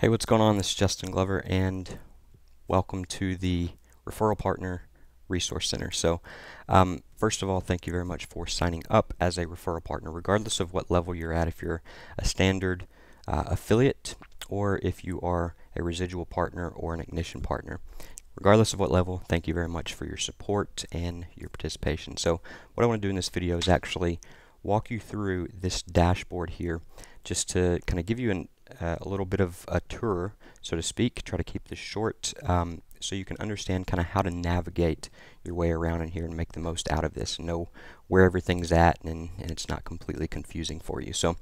Hey, what's going on? This is Justin Glover, and welcome to the Referral Partner Resource Center. First of all, thank you very much for signing up as a referral partner, regardless of what level you're at, if you're a standard affiliate or if you are a residual partner or an ignition partner. Regardless of what level, thank you very much for your support and your participation. So what I want to do in this video is actually walk you through this dashboard here, just to kind of give you a little bit of a tour, so to speak. Try to keep this short so you can understand kind of how to navigate your way around in here and make the most out of this and know where everything's at, and it's not completely confusing for you. So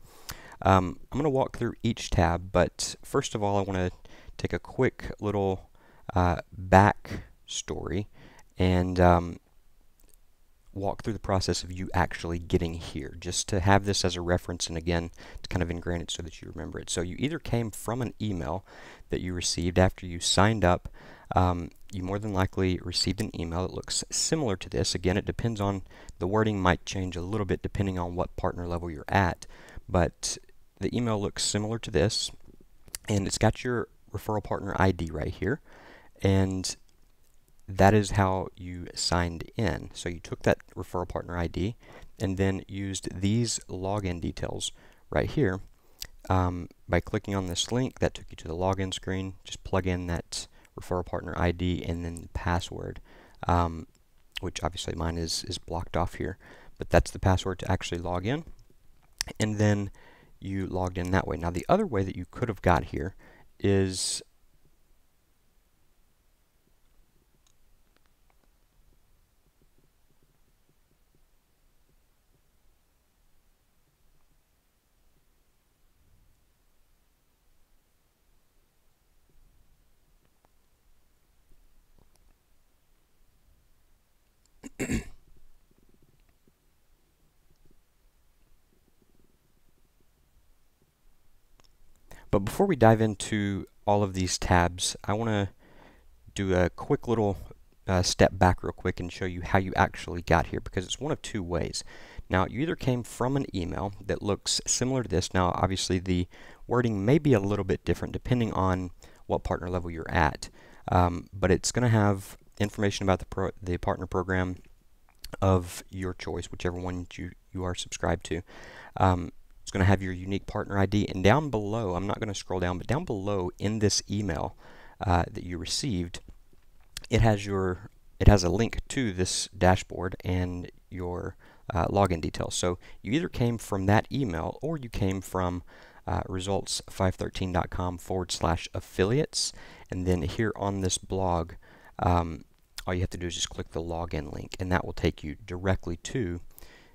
I'm going to walk through each tab, but first of all I want to take a quick little back story and walk through the process of you actually getting here, just to have this as a reference, and again to kind of ingrain it so that you remember it. So you either came from an email that you received after you signed up. You more than likely received an email that looks similar to this. Again, it depends on, the wording might change a little bit depending on what partner level you're at, but the email looks similar to this, and it's got your referral partner ID right here, and that is how you signed in. So you took that referral partner ID and then used these login details right here. By clicking on this link, that took you to the login screen. Just plug in that referral partner ID and then the password, which obviously mine is blocked off here, but that's the password to actually log in, and then you logged in that way. Now the other way that you could have got here is but before we dive into all of these tabs, I want to do a quick little step back real quick and show you how you actually got here, because it's one of two ways. Now, you either came from an email that looks similar to this. Now, obviously, the wording may be a little bit different depending on what partner level you're at, but it's going to have information about the partner program of your choice, whichever one you are subscribed to. It's going to have your unique partner ID, and down below, I'm not going to scroll down, but down below in this email that you received, it has a link to this dashboard and your login details. So you either came from that email or you came from results513.com/affiliates, and then here on this blog, all you have to do is just click the login link, and that will take you directly to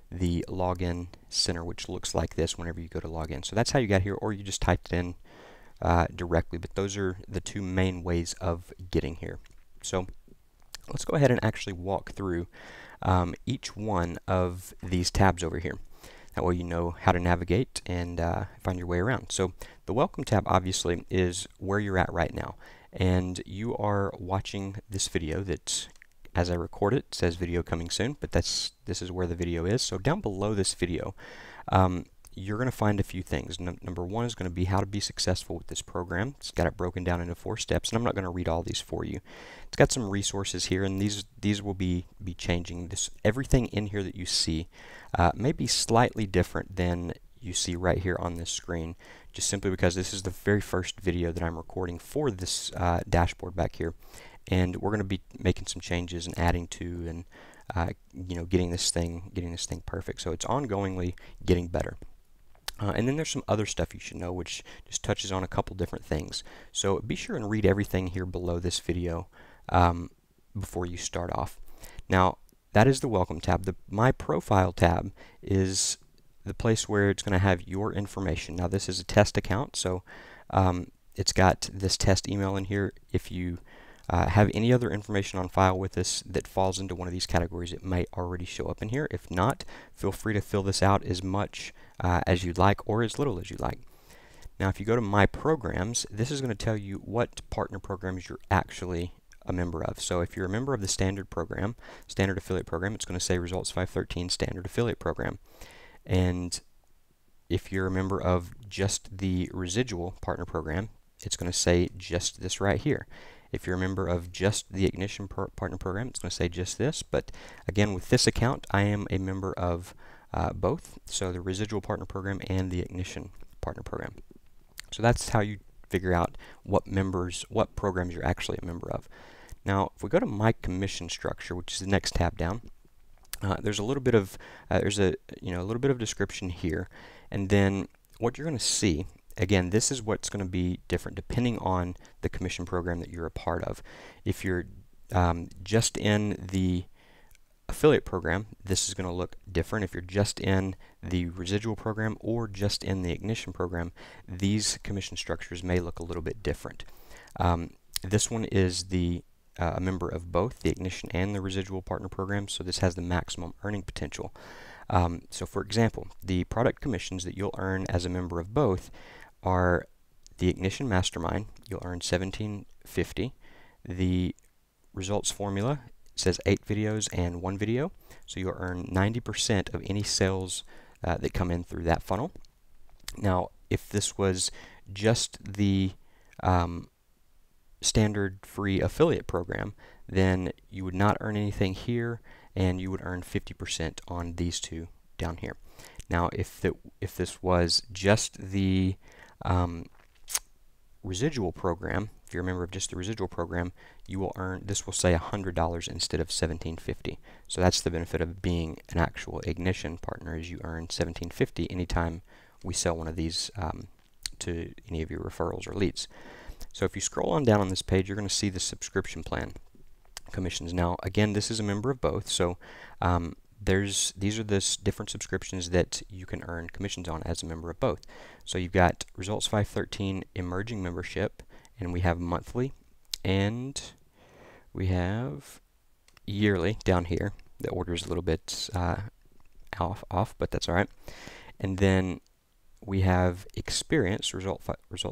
the login center, which looks like this whenever you go to log in. So that's how you got here, or you just typed it in directly, but those are the two main ways of getting here. So let's go ahead and actually walk through each one of these tabs over here. That way you know how to navigate and find your way around. So the Welcome tab obviously is where you're at right now, and you are watching this video that, as I record it, says video coming soon, but this is where the video is. So down below this video, you're going to find a few things. Number one is going to be how to be successful with this program. It's got it broken down into 4 steps, and I'm not going to read all these for you. It's got some resources here, and these will be changing. Everything in here that you see may be slightly different than you see right here on this screen, just simply because this is the very first video that I'm recording for this dashboard back here, and we're going to be making some changes and adding to, and getting this thing perfect. So it's ongoingly getting better. And then there's some other stuff you should know, which just touches on a couple different things. So be sure and read everything here below this video before you start off. Now, that is the Welcome tab. The My Profile tab is the place where it's going to have your information. Now, this is a test account, so it's got this test email in here. If you have any other information on file with us that falls into one of these categories, it may already show up in here. If not, feel free to fill this out as much as you'd like, or as little as you'd like. Now, if you go to My Programs, this is going to tell you what partner programs you're actually a member of. So if you're a member of the standard program, standard affiliate program, it's going to say Results 513 Standard Affiliate Program. And if you're a member of just the residual partner program, it's going to say just this right here. If you're a member of just the Ignition Partner Program, it's going to say just this. But again, with this account, I am a member of both, so the Residual Partner Program and the Ignition Partner Program. So that's how you figure out what programs you're actually a member of. Now, if we go to My Commission Structure, which is the next tab down, there's a little bit of little bit of description here, and then what you're going to see. Again, this is what's going to be different depending on the commission program that you're a part of. If you're just in the affiliate program, this is going to look different. If you're just in the residual program or just in the Ignition program, these commission structures may look a little bit different. This one is a member of both the Ignition and the Residual Partner Program, so this has the maximum earning potential. So for example, the product commissions that you'll earn as a member of both are the Ignition Mastermind. You'll earn $17.50. The results formula says 8 videos and 1 video, so you'll earn 90% of any sales that come in through that funnel. Now, if this was just the standard free affiliate program, then you would not earn anything here, and you would earn 50% on these two down here. Now, if this was just the residual program, if you're a member of just the residual program, you will earn, this will say $100 instead of $17.50. So that's the benefit of being an actual Ignition partner, is you earn $17.50 anytime we sell one of these to any of your referrals or leads. So if you scroll on down on this page, you're going to see the subscription plan commissions. Now, again, this is a member of both, so these are the different subscriptions that you can earn commissions on as a member of both. So you've got Results 513 Emerging Membership, and we have monthly, and we have yearly down here. The order is a little bit off, but that's all right. And then we have Experience, Results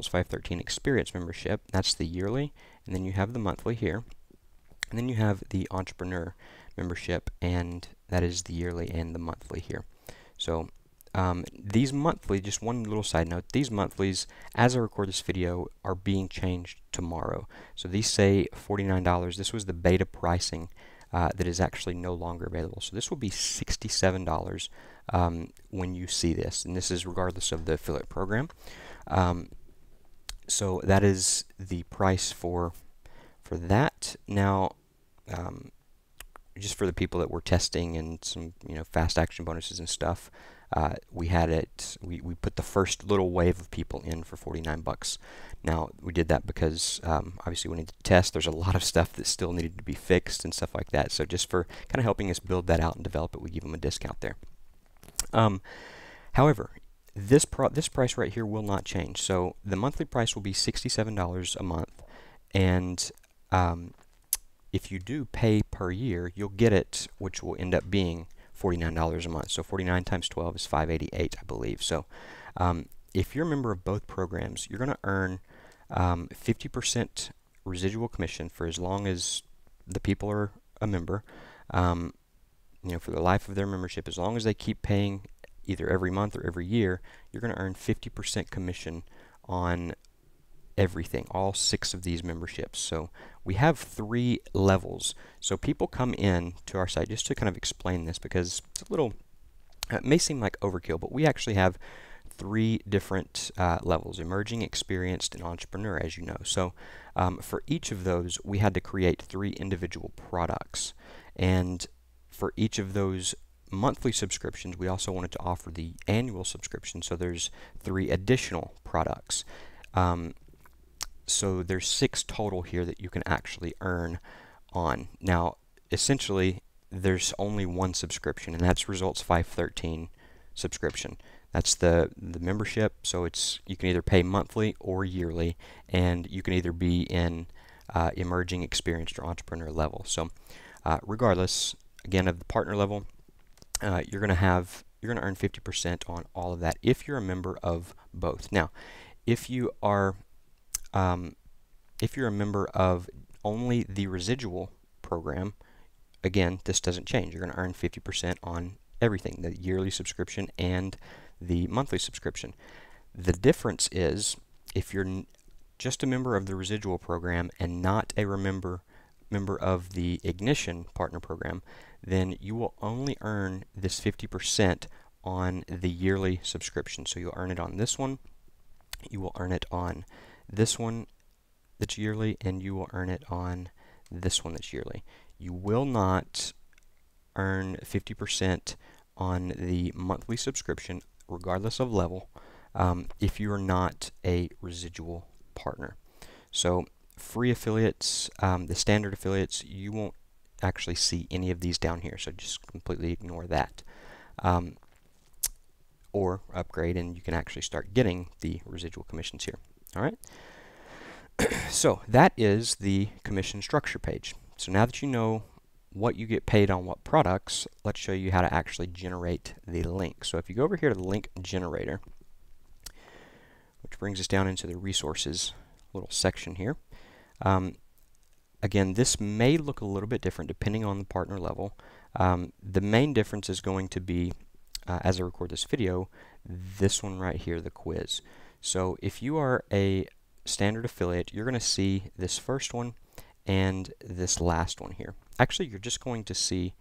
513 Experience Membership. That's the yearly, and then you have the monthly here. And then you have the Entrepreneur Membership, and that is the yearly and the monthly here. So these monthly, just one little side note, these monthlies, as I record this video, are being changed tomorrow. So these say $49. This was the beta pricing that is actually no longer available. So this will be $67 when you see this, and this is regardless of the affiliate program. So that is the price for that. Now, just for the people that were testing and some fast action bonuses and stuff, we put the first little wave of people in for 49 bucks. Now, we did that because obviously we need to test. There's a lot of stuff that still needed to be fixed and stuff like that. So just for kind of helping us build that out and develop it, we give them a discount there. However, this price right here will not change. So the monthly price will be $67 a month, and if you do pay per year, you'll get it, which will end up being $49 a month. So 49 times 12 is $588, I believe. So if you're a member of both programs, you're going to earn 50% residual commission for as long as the people are a member. For the life of their membership, as long as they keep paying either every month or every year, you're going to earn 50% commission on everything, all 6 of these memberships. So we have 3 levels. So people come in to our site, just to kind of explain this, because it's a little, it may seem like overkill, but we actually have 3 different levels: emerging, experienced, and entrepreneur, as you know. So for each of those, we had to create 3 individual products, and for each of those monthly subscriptions, we also wanted to offer the annual subscription. So there's 3 additional products. So there's 6 total here that you can actually earn on. Now, essentially, there's only one subscription, and that's Results 513 subscription. That's the membership. So you can either pay monthly or yearly, and you can either be in emerging, experienced, or entrepreneur level. So regardless, again, of the partner level, you're going to earn 50% on all of that if you're a member of both. Now, if you are a member of only the residual program, again, this doesn't change. You're going to earn 50% on everything, the yearly subscription and the monthly subscription. The difference is, if you're just a member of the residual program and not a member of the Ignition Partner Program, then you will only earn this 50% on the yearly subscription. So you'll earn it on this one, you will earn it on this one that's yearly, and you will earn it on this one that's yearly. You will not earn 50% on the monthly subscription, regardless of level, if you are not a residual partner. So free affiliates, the standard affiliates, you won't actually see any of these down here, so just completely ignore that. Or upgrade and you can actually start getting the residual commissions here. Alright, so that is the commission structure page. So now that you know what you get paid on what products, let's show you how to actually generate the link. So if you go over here to the link generator, which brings us down into the resources little section here. Again, this may look a little bit different depending on the partner level. The main difference is going to be, as I record this video, this one right here, the quiz. So if you are a standard affiliate, you're going to see this first one and this last one here. Actually, you're just going to see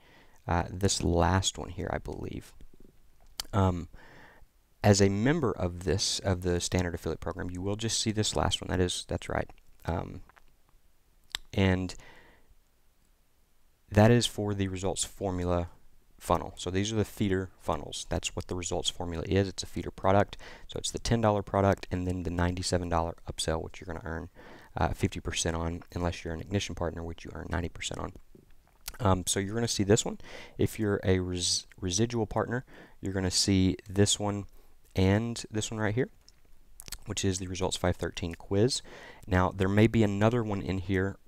this last one here, I believe. As a member of the standard affiliate program, you will just see this last one. That's right. And that is for the results formula funnel. So these are the feeder funnels. That's what the results formula is. It's a feeder product. So it's the $10 product and then the $97 upsell, which you're going to earn 50% on, unless you're an Ignition partner, which you earn 90% on. So you're going to see this one. If you're a residual partner, you're going to see this one and this one right here, which is the Results 513 quiz. Now, there may be another one in here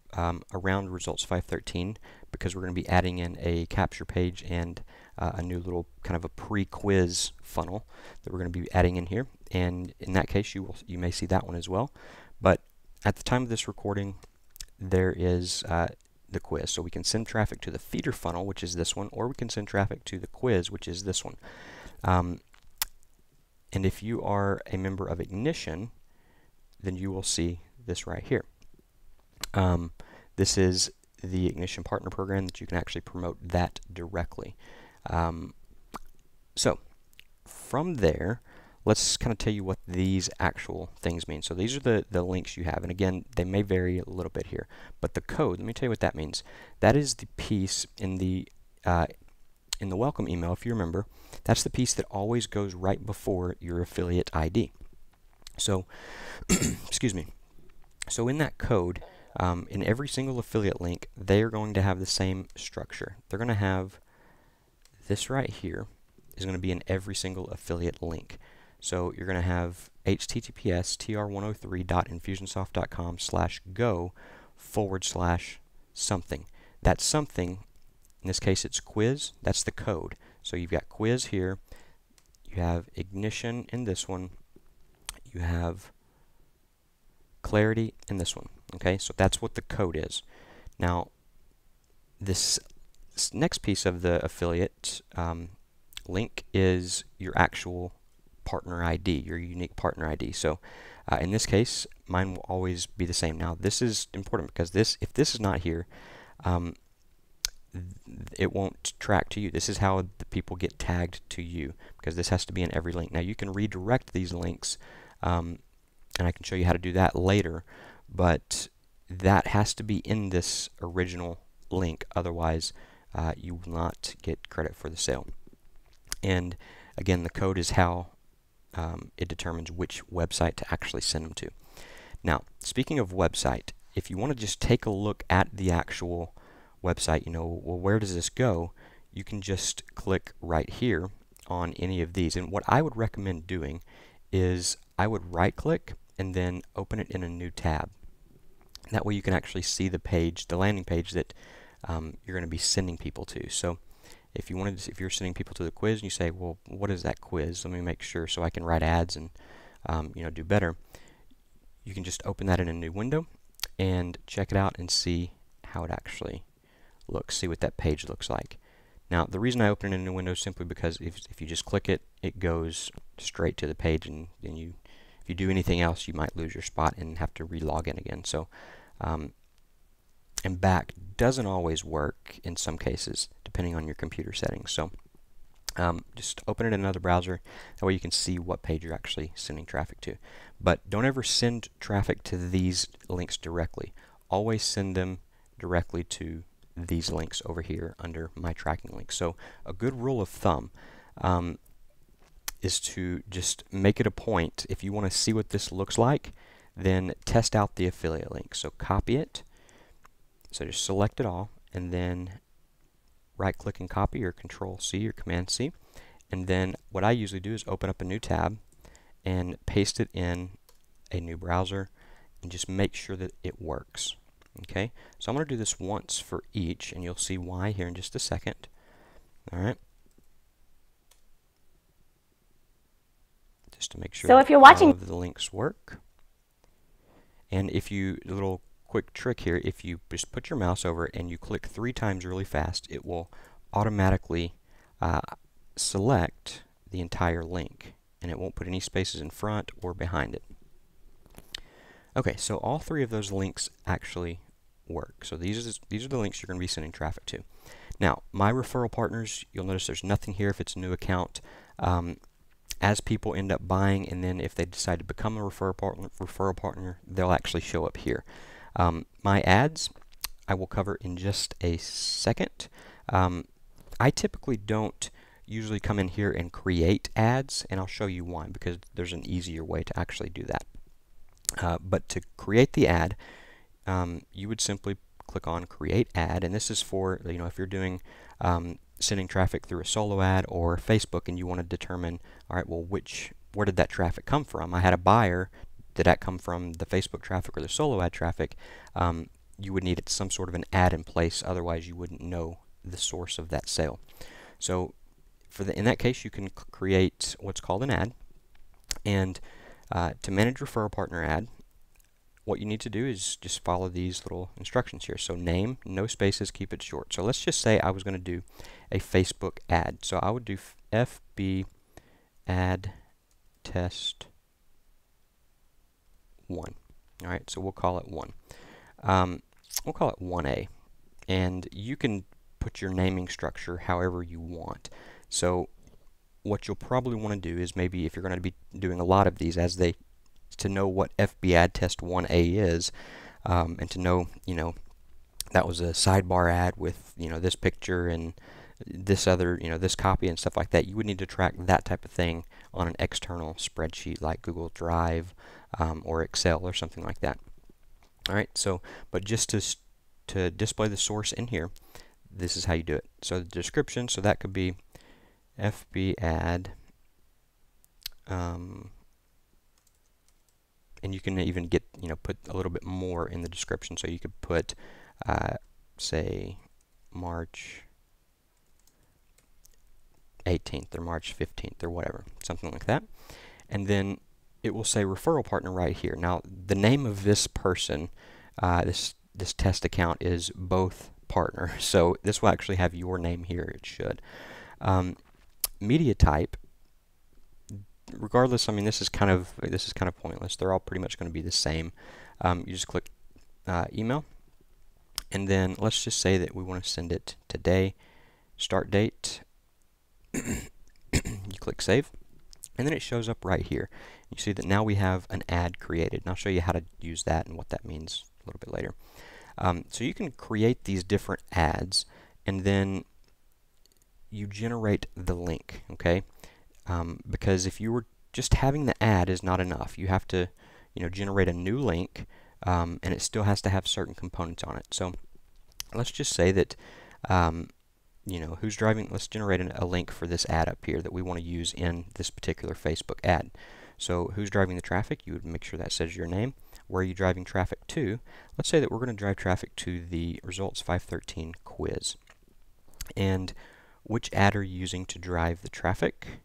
around Results 513 because we're going to be adding in a capture page and a new little kind of a pre-quiz funnel that we're going to be adding in here. And in that case, you may see that one as well. But at the time of this recording, there is the quiz. So we can send traffic to the feeder funnel, which is this one, or we can send traffic to the quiz, which is this one. And if you are a member of Ignition, then you will see this right here. This is the Ignition Partner Program that you can actually promote that directly. So from there, let's kind of tell you what these actual things mean. So these are the links you have, and again, they may vary a little bit here. But the code, let me tell you what that means. That is the piece in the welcome email, if you remember. That's the piece that always goes right before your affiliate ID. So, excuse me. So in that code, in every single affiliate link, they are going to have the same structure. They're going to have this right here is going to be in every single affiliate link. So you're going to have https://tr103.infusionsoft.com/go/something. That something, in this case it's quiz, that's the code. So you've got quiz here, you have Ignition in this one, you have clarity in this one. Okay, so that's what the code is. Now, this next piece of the affiliate link is your actual partner ID, your unique partner ID. So in this case, mine will always be the same. Now, this is important because if this is not here, it won't track to you. This is how the people get tagged to you, because this has to be in every link. Now, you can redirect these links, and I can show you how to do that later, but that has to be in this original link. Otherwise, you will not get credit for the sale. And again, the code is how it determines which website to actually send them to. Now, speaking of website, if you want to just take a look at the actual website, well, where does this go? You can just click right here on any of these. And what I would recommend doing is I would right-click and then open it in a new tab. That way you can actually see the page, the landing page that you're going to be sending people to. So if you're sending people to the quiz and you say, well, what is that quiz? Let me make sure so I can write ads and do better. You can just open that in a new window and check it out and see how it actually looks. See what that page looks like. Now, the reason I open it in a new window is simply because if you just click it, it goes straight to the page, and then If you do anything else, you might lose your spot and have to re-log in again. So, and back doesn't always work in some cases, depending on your computer settings. So, just open it in another browser. That way you can see what page you're actually sending traffic to. But don't ever send traffic to these links directly. Always send them directly to these links over here under My Tracking Links. So a good rule of thumb is to just make it a point. If you want to see what this looks like, then test out the affiliate link. So copy it. So just select it all, and then right click and copy, or Control C or Command C. And then what I usually do is open up a new tab and paste it in a new browser and just make sure that it works. Okay, so I'm going to do this once for each, and you'll see why here in just a second. Alright, just to make sure so if you're watching, all of the links work. And if you, a little quick trick here, if you just put your mouse over it and you click 3 times really fast, it will automatically select the entire link, and it won't put any spaces in front or behind it. Okay, so all 3 of those links actually work. So these are the links you're going to be sending traffic to. Now, my referral partners, you'll notice there's nothing here if it's a new account. As people end up buying, and then if they decide to become a referral partner, they'll actually show up here. My ads, I will cover in just a second. I typically don't usually come in here and create ads, and I'll show you why, because there's an easier way to actually do that. But to create the ad, you would simply click on Create Ad, and this is for, if you're doing sending traffic through a solo ad or Facebook, and you want to determine, all right, well, where did that traffic come from? I had a buyer. Did that come from the Facebook traffic or the solo ad traffic? You would need some sort of an ad in place, otherwise you wouldn't know the source of that sale. So in that case, you can create what's called an ad. And to manage referral partner ad, what you need to do is just follow these little instructions here. So name, no spaces, keep it short. So let's just say I was going to do a Facebook ad. So I would do FB ad test 1. All right, so we'll call it 1. We'll call it 1A. And you can put your naming structure however you want. So what you'll probably want to do is, maybe if you're going to be doing a lot of these, to know what FB ad test 1A is, and to know, that was a sidebar ad with, this picture and this other, this copy and stuff like that. You would need to track that type of thing on an external spreadsheet like Google Drive or Excel or something like that. All right, so, but just to display the source in here, this is how you do it. So the description, so that could be FB ad, and you can even get, put a little bit more in the description. So you could put, say, March 18th or March 15th or whatever, something like that. And then it will say referral partner right here. Now, the name of this person, this test account, is both partner. So this will actually have your name here. It should. Media type, regardless, I mean, this is kind of pointless. They're all pretty much going to be the same. You just click email, and then let's just say that we want to send it today. Start date. You click save, and then it shows up right here. You see that now we have an ad created, and I'll show you how to use that and what that means a little bit later. So you can create these different ads, and then you generate the link, okay? Because if you were just having the ad is not enough. You have to, generate a new link, and it still has to have certain components on it. So let's just say that, let's generate a link for this ad up here that we want to use in this particular Facebook ad. So who's driving the traffic? You would make sure that says your name. Where are you driving traffic to? Let's say that we're going to drive traffic to the Results 513 quiz. And which ad are you using to drive the traffic?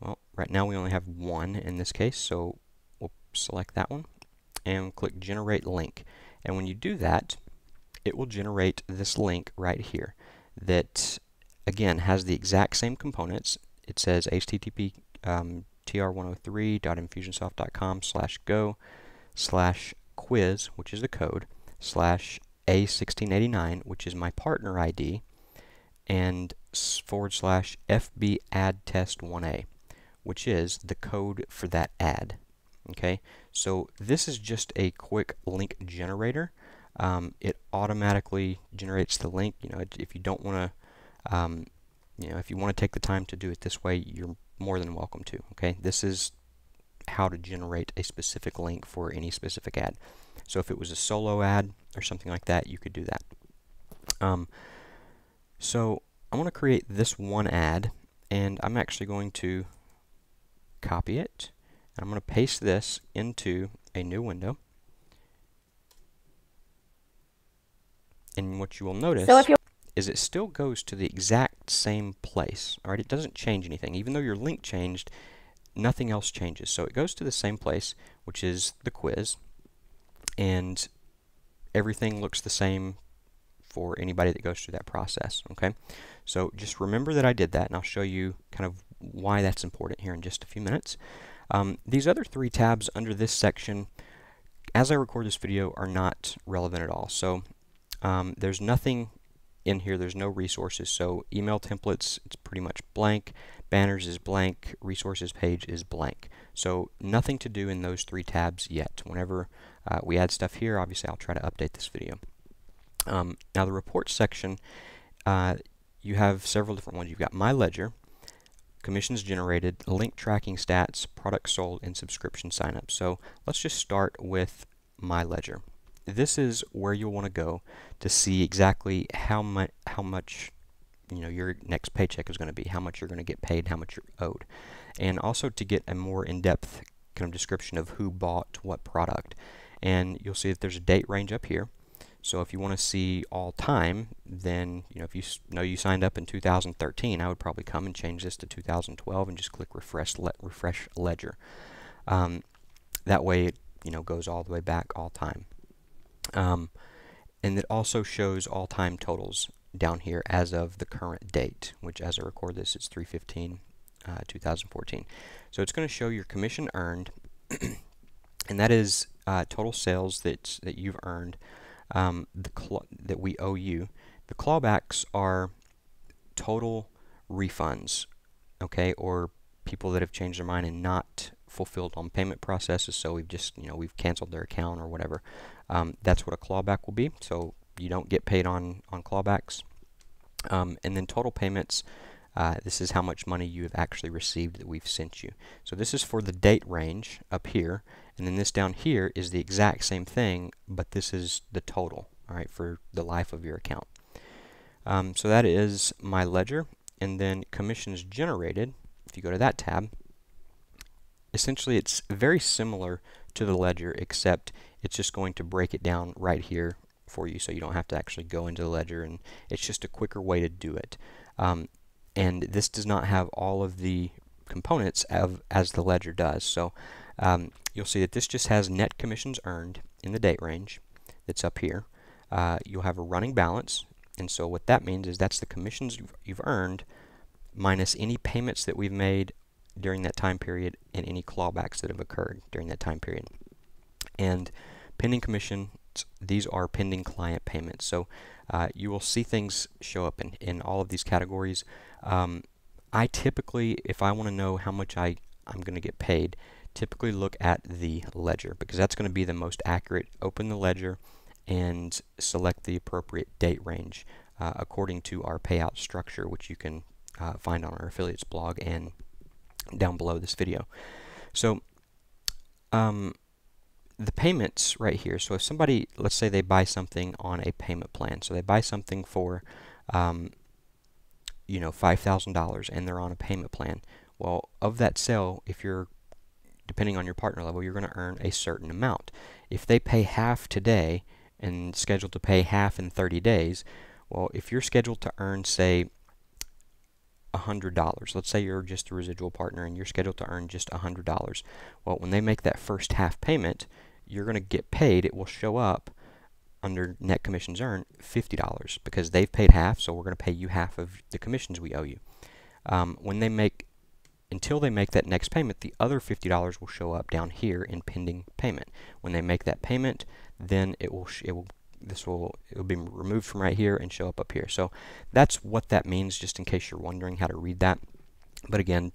Well, right now we only have one in this case, so we'll select that one and click Generate Link. And when you do that, it will generate this link right here that, again, has the exact same components. It says HTTP tr103.infusionsoft.com/go/quiz, which is the code, /A1689, which is my partner ID, and /FBAdTest1A, which is the code for that ad. Okay, so this is just a quick link generator. It automatically generates the link. If you don't want to, if you want to take the time to do it this way, you're more than welcome to. Okay, this is how to generate a specific link for any specific ad. So if it was a solo ad or something like that, you could do that. So I want to create this one ad, and I'm actually going to copy it, and I'm going to paste this into a new window. And what you will notice is it still goes to the exact same place. All right, it doesn't change anything. Even though your link changed, nothing else changes. So it goes to the same place, which is the quiz, and everything looks the same for anybody that goes through that process. Okay, so just remember that I did that, and I'll show you kind of why that's important here in just a few minutes. These other three tabs under this section, as I record this video, are not relevant at all. So there's nothing in here, there's no resources. So email templates, it's pretty much blank. Banners is blank. Resources page is blank. So nothing to do in those three tabs yet. Whenever we add stuff here, obviously I'll try to update this video. Now the reports section, you have several different ones. You've got My Ledger, commissions generated, link tracking stats, products sold, and subscription signups. So let's just start with My Ledger. This is where you'll want to go to see exactly how much your next paycheck is going to be, how much you're going to get paid, how much you're owed, and also to get a more in-depth kind of description of who bought what product. And you'll see that there's a date range up here. So if you want to see all time, then if you know you signed up in 2013, I would probably come and change this to 2012 and just click refresh ledger. That way it goes all the way back all time. And it also shows all time totals down here as of the current date, which as I record this is 3/15/2014. So it's going to show your commission earned, and that is total sales that you've earned, that we owe you. The clawbacks are total refunds, okay, or people that have changed their mind and not fulfilled on payment processes, so we've just we've canceled their account or whatever. That's what a clawback will be. So you don't get paid on clawbacks. And then total payments, this is how much money you have actually received that we've sent you. So this is for the date range up here, and then this down here is the exact same thing, but this is the total, all right, for the life of your account. So that is My Ledger. And then commissions generated, if you go to that tab, essentially it's very similar to the ledger, except it's just going to break it down right here for you, so you don't have to actually go into the ledger, and it's just a quicker way to do it. And this does not have all of the components as the ledger does. So you'll see that this just has net commissions earned in the date range that's up here. You'll have a running balance, and so what that means is that's the commissions you've earned minus any payments that we've made during that time period and any clawbacks that have occurred during that time period. And pending commissions, these are pending client payments. So you will see things show up in all of these categories. I typically, if I want to know how much I'm going to get paid, typically look at the ledger, because that's going to be the most accurate. Open the ledger and select the appropriate date range according to our payout structure, which you can find on our affiliates blog and down below this video. So the payments right here, so if somebody, let's say they buy something on a payment plan, so they buy something for $5,000 and they're on a payment plan. Well, of that sale, if you're depending on your partner level, you're going to earn a certain amount. If they pay half today and scheduled to pay half in 30 days, well, if you're scheduled to earn, say, $100, let's say you're just a residual partner and you're scheduled to earn just $100. Well, when they make that first half payment, you're going to get paid. It will show up under net commissions earned $50 because they've paid half, so we're going to pay you half of the commissions we owe you. When they make until they make that next payment, the other $50 will show up down here in pending payment. When they make that payment, then it will be removed from right here and show up here. So that's what that means, just in case you're wondering how to read that. But again,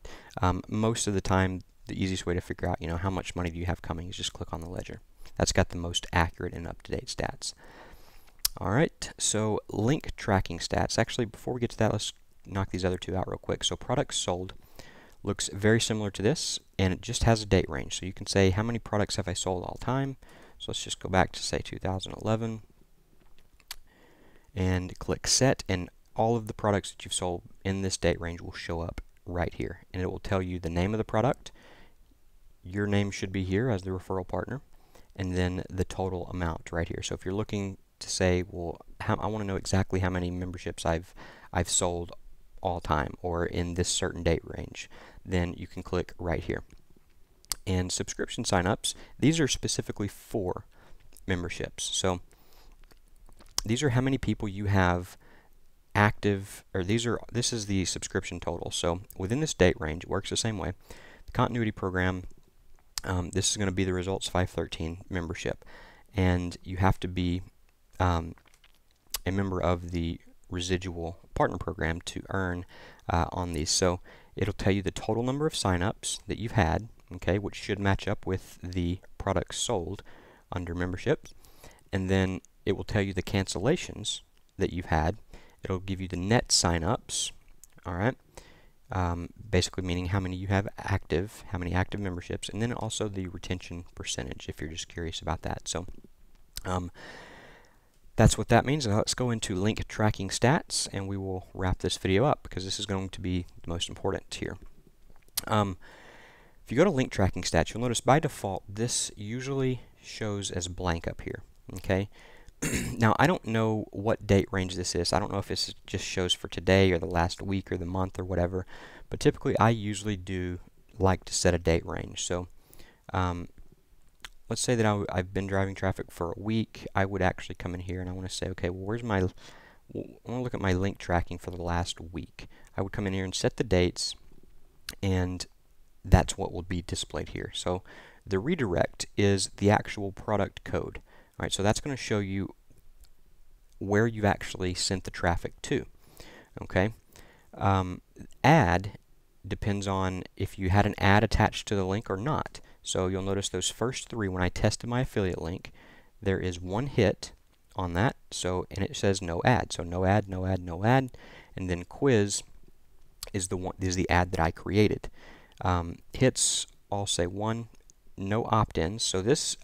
most of the time, the easiest way to figure out, how much money do you have coming is just click on the ledger. That's got the most accurate and up-to-date stats. All right, so link tracking stats. Actually, before we get to that, let's knock these other two out real quick. So products sold looks very similar to this, and it just has a date range. So you can say, how many products have I sold all time? So let's just go back to, say, 2011, and click set, and all of the products that you've sold in this date range will show up right here. And it will tell you the name of the product. Your name should be here as the referral partner, and then the total amount right here. So if you're looking to say, well, I want to know exactly how many memberships I've sold all time or in this certain date range, then you can click right here. And subscription signups, these are specifically for memberships. So these are how many people you have active, or this is the subscription total. So within this date range, it works the same way. The continuity program, this is going to be the results 513 membership, and you have to be a member of the residual partner program to earn on these. So it'll tell you the total number of signups that you've had, okay, which should match up with the products sold under memberships, and then it will tell you the cancellations that you've had. It'll give you the net signups, all right, basically meaning how many you have active, how many active memberships, and then also the retention percentage if you're just curious about that. So that's what that means. Now let's go into link tracking stats, and we will wrap this video up because this is going to be the most important here. If you go to link tracking stats, you'll notice by default this usually shows as blank up here. Okay. Now I don't know what date range this is. I don't know if this just shows for today or the last week or the month or whatever. But typically I usually do like to set a date range. So let's say that I've been driving traffic for a week. I would actually come in here and I want to say, okay, well, I want to look at my link tracking for the last week. I would come in here and set the dates, and that's what will be displayed here. So the redirect is the actual product code. All right, so that's going to show you where you've actually sent the traffic to. Okay, add depends on if you had an ad attached to the link or not. So you'll notice those first three, when I tested my affiliate link, there is one hit on that. So, and it says no ad. So no ad, no ad, no ad, and then quiz is the ad that I created. Hits all say one, no opt-ins. So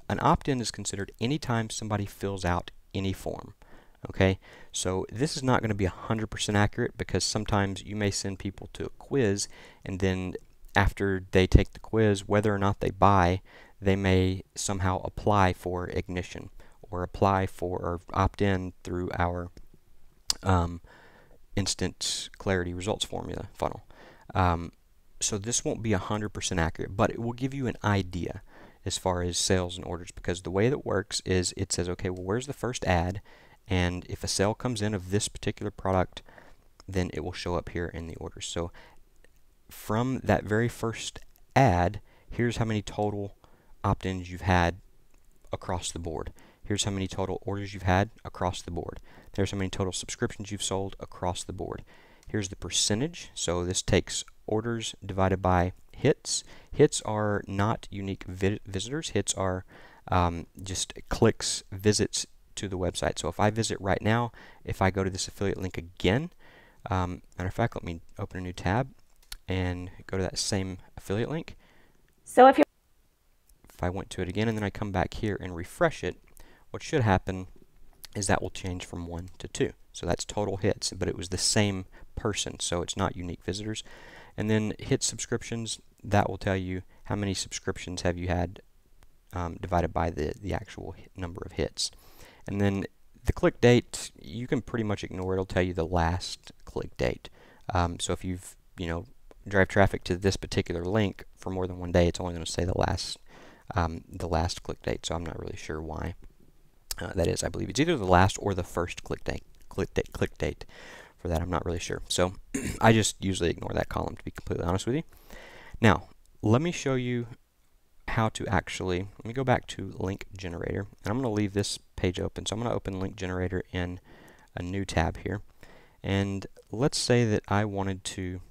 an opt-in is considered anytime somebody fills out any form. Okay, so this is not going to be 100% accurate because sometimes you may send people to a quiz, and then after they take the quiz, whether or not they buy, they may somehow apply for Ignition or apply for or opt in through our instant clarity results formula funnel. So this won't be 100% accurate, but it will give you an idea as far as sales and orders, because the way that works is it says, okay, well, where's the first ad? And if a sale comes in of this particular product, then it will show up here in the orders. So from that very first ad, here's how many total opt-ins you've had across the board. Here's how many total orders you've had across the board. There's how many total subscriptions you've sold across the board. Here's the percentage. So this takes orders divided by hits. Hits are not unique visitors. Hits are just clicks, visits to the website. So if I visit right now, if I go to this affiliate link again, matter of fact, let me open a new tab and go to that same affiliate link. So if I went to it again and then I come back here and refresh it, what should happen is that will change from 1 to 2. So that's total hits, but it was the same person, so it's not unique visitors. And then hit subscriptions, that will tell you how many subscriptions have you had divided by the actual number of hits. And then the click date, you can pretty much ignore. It'll tell you the last click date. So if you've, drive traffic to this particular link for more than one day, it's only going to say the last click date. So I'm not really sure why that is. I believe it's either the last or the first click date. Click date for that, I'm not really sure. So I just usually ignore that column, to be completely honest with you. Now, let me show you how to actually, let me go back to link generator, and I'm going to leave this page open. So I'm going to open link generator in a new tab here. And let's say that I wanted to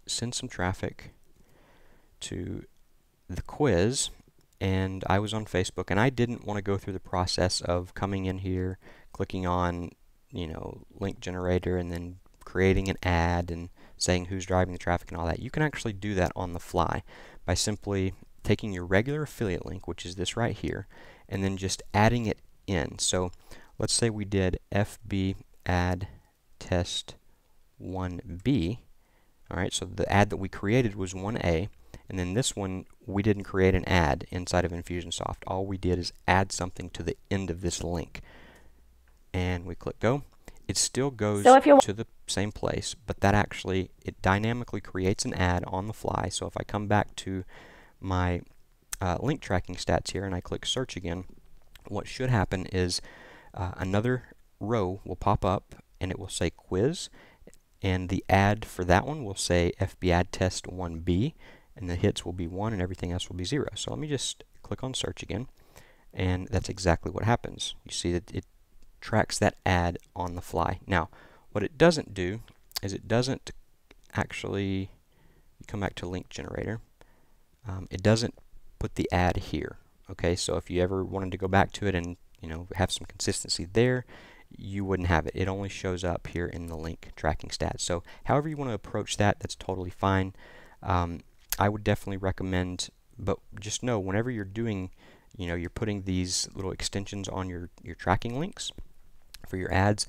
send some traffic to the quiz, and I was on Facebook, and I didn't want to go through the process of coming in here, clicking on, link generator, and then creating an ad and saying who's driving the traffic and all that. You can actually do that on the fly by simply taking your regular affiliate link, which is this right here, and then just adding it in. So let's say we did FB ad test 1B. All right, so the ad that we created was 1A, and then this one, we didn't create an ad inside of Infusionsoft. All we did is add something to the end of this link. And we click go. It still goes to the same place, but that actually, it dynamically creates an ad on the fly. So if I come back to my link tracking stats here and I click search again, what should happen is another row will pop up and it will say quiz, and the ad for that one will say FB ad test 1B, and the hits will be 1 and everything else will be 0. So let me just click on search again, and that's exactly what happens. You see that it tracks that ad on the fly. Now, what it doesn't do is it doesn't actually, you come back to link generator, it doesn't put the ad here. Okay, so if you ever wanted to go back to it and have some consistency there, you wouldn't have it. It only shows up here in the link tracking stats. So however you want to approach that, that's totally fine. I would definitely recommend, but just know whenever you're doing, you're putting these little extensions on your tracking links for your ads,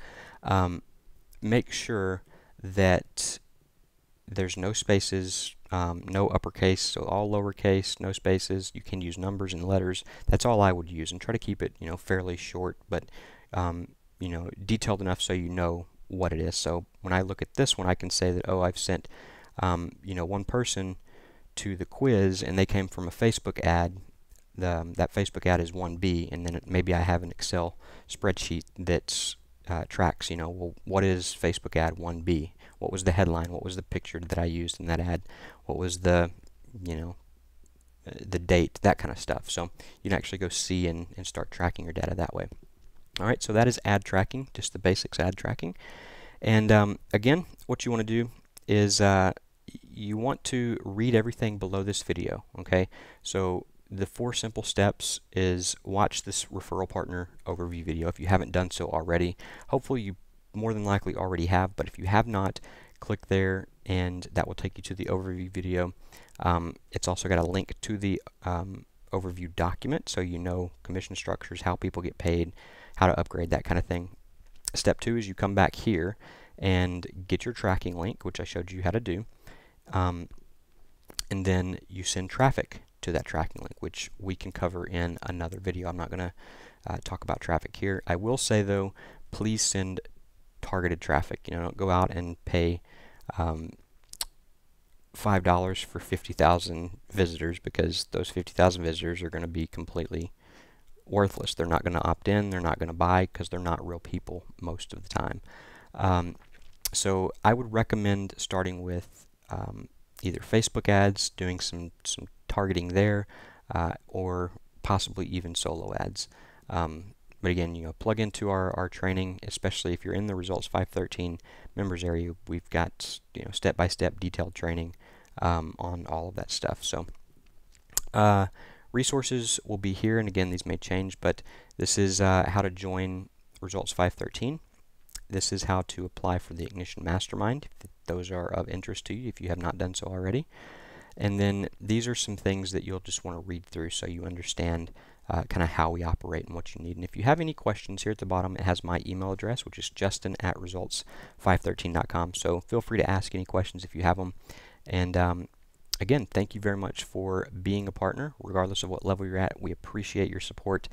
make sure that there's no spaces, no uppercase, so all lowercase, no spaces. You can use numbers and letters. That's all I would use, and try to keep it, fairly short, but detailed enough so you know what it is. So when I look at this one, I can say that, oh, I've sent, one person to the quiz, and they came from a Facebook ad. That Facebook ad is 1B, and then maybe I have an Excel spreadsheet that tracks, well, what is Facebook ad 1B? What was the headline? What was the picture that I used in that ad? What was the, the date? That kind of stuff. So you can actually go see and start tracking your data that way. All right, so that is ad tracking, just the basics ad tracking. And again, what you want to do is you want to read everything below this video, okay? So the 4 simple steps is watch this referral partner overview video if you haven't done so already. Hopefully you more than likely already have, but if you have not, click there and that will take you to the overview video. It's also got a link to the overview document, so commission structures, how people get paid, how to upgrade, that kind of thing. Step 2 is you come back here and get your tracking link, which I showed you how to do, and then you send traffic to that tracking link, which we can cover in another video. I'm not going to talk about traffic here. I will say though, please send targeted traffic. Don't go out and pay $5 for 50,000 visitors, because those 50,000 visitors are going to be completely worthless. They're not going to opt in, they're not going to buy, because they're not real people most of the time. So I would recommend starting with either Facebook ads, doing some targeting there, or possibly even solo ads. But again, plug into our training, especially if you're in the Results 513 members area. We've got step-by-step detailed training on all of that stuff. So resources will be here, and again, these may change, but this is how to join Results 513. This is how to apply for the Ignition Mastermind, if those are of interest to you, if you have not done so already. And then these are some things that you'll just want to read through so you understand kind of how we operate and what you need. And if you have any questions, here at the bottom it has my email address, which is justin@results513.com. So feel free to ask any questions if you have them. And again, thank you very much for being a partner, regardless of what level you're at. We appreciate your support.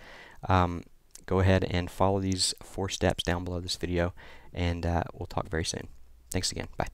Go ahead and follow these 4 steps down below this video, and we'll talk very soon. Thanks again. Bye.